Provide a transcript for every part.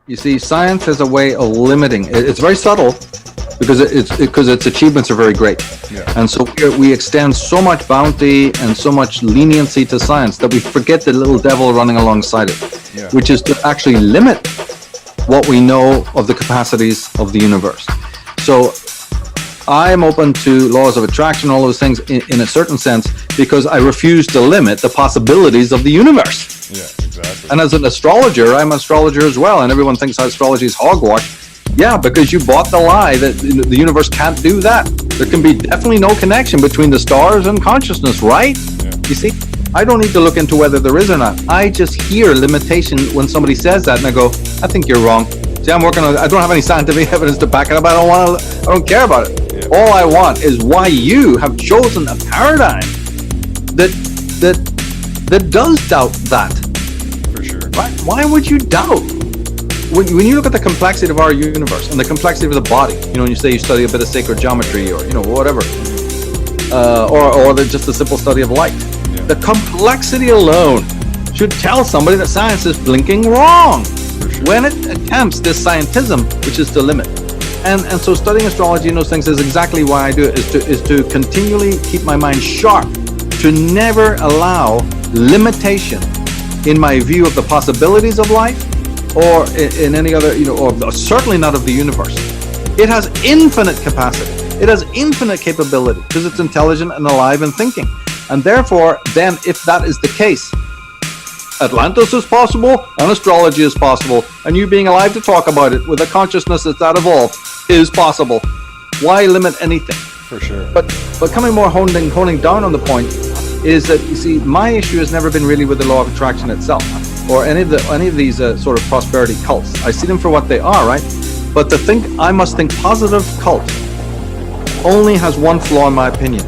You see, science has a way of limiting. It's very subtle because its achievements are very great. Yeah. And so we extend so much bounty and so much leniency to science that we forget the little devil running alongside it, Yeah. which is to actually limit what we know of the capacities of the universe. So I am open to laws of attraction, all those things in a certain sense, because I refuse to limit the possibilities of the universe. Yeah, exactly. And as an astrologer, I'm an astrologer as well, and everyone thinks astrology is hogwash. Yeah, because you bought the lie that the universe can't do that. There can be definitely no connection between the stars and consciousness, right? Yeah. You see, I don't need to look into whether there is or not. I just hear limitation when somebody says that, and I go, I think you're wrong. See, I'm working on it. I don't have any scientific evidence to back it up. I don't care about it. Yeah. All I want is why you have chosen a paradigm that does doubt that. For sure. Why would you doubt? When you look at the complexity of our universe and the complexity of the body, when you say you study a bit of sacred geometry or whatever, or just a simple study of light, Yeah. the complexity alone should tell somebody that science is blinking wrong For sure. when it attempts this scientism, which is to limit. And so studying astrology and those things is exactly why I do it, is to continually keep my mind sharp, to never allow limitation in my view of the possibilities of life or in any other, or certainly not of the universe. It has infinite capacity. It has infinite capability because it's intelligent and alive and thinking. And therefore, then if that is the case, Atlantis is possible and astrology is possible, and you being alive to talk about it with a consciousness that's that evolved is possible. Why limit anything? For sure. But coming more honing down on the point is that, you see, my issue has never been really with the law of attraction itself or any of these sort of prosperity cults. I see them for what they are, right? But I must think positive cult only has one flaw in my opinion.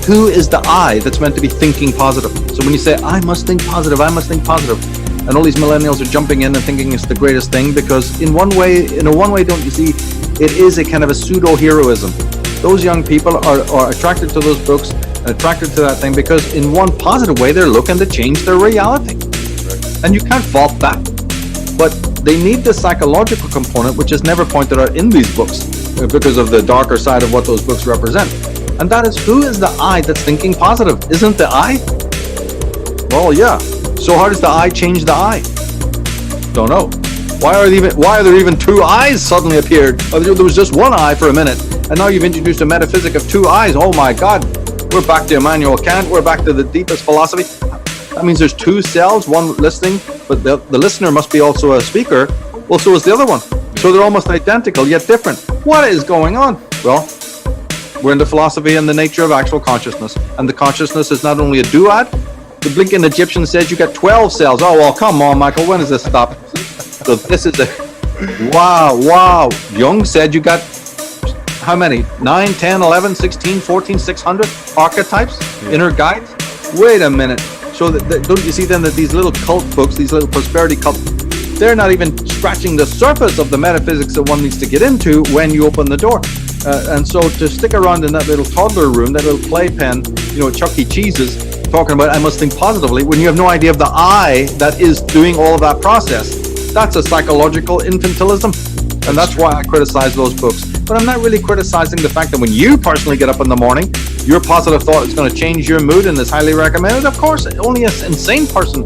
Who is the I that's meant to be thinking positive? So when you say, I must think positive, and all these millennials are jumping in and thinking it's the greatest thing, because in a one way, don't you see, it is a kind of a pseudo-heroism. Those young people are attracted to those books and attracted to that thing because in one positive way, they're looking to change their reality. Right. And you can't fault that. But they need the psychological component, which is never pointed out in these books because of the darker side of what those books represent. And that is, who is the I that's thinking positive? Isn't the I? Well, yeah. So how does the I change the I? Don't know. Why are there even two eyes suddenly appeared? There was just one eye for a minute, and now you've introduced a metaphysic of two eyes. Oh my God. We're back to Immanuel Kant. We're back to the deepest philosophy. That means there's two selves, one listening, but the listener must be also a speaker. Well, so is the other one. So they're almost identical, yet different. What is going on? Well, we're into philosophy and the nature of actual consciousness. And the consciousness is not only a duad. The blinking Egyptian says you got 12 cells. Oh, well, come on, Michael. When does this stop? So this is wow. Jung said you got how many? 9, 10, 11, 16, 14, 600 archetypes, inner guides? Wait a minute. So don't you see then that these little cult books, these little prosperity cults, they're not even scratching the surface of the metaphysics that one needs to get into when you open the door. And so to stick around in that little toddler room, that little playpen, Chuck E. Cheese's, talking about I must think positively, when you have no idea of the I that is doing all of that process, that's a psychological infantilism. And that's why I criticize those books. But I'm not really criticizing the fact that when you personally get up in the morning, your positive thought is going to change your mood and is highly recommended. Of course, only an insane person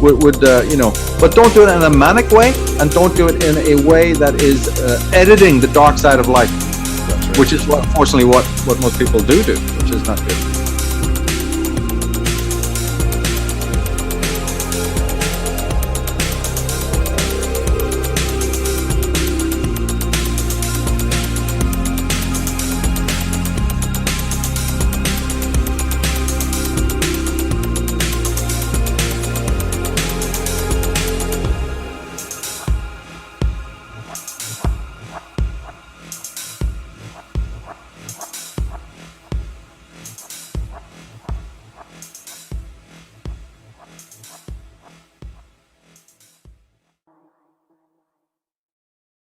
would but don't do it in a manic way, and don't do it in a way that is editing the dark side of life. That's right. Which is unfortunately what most people do, which is not good.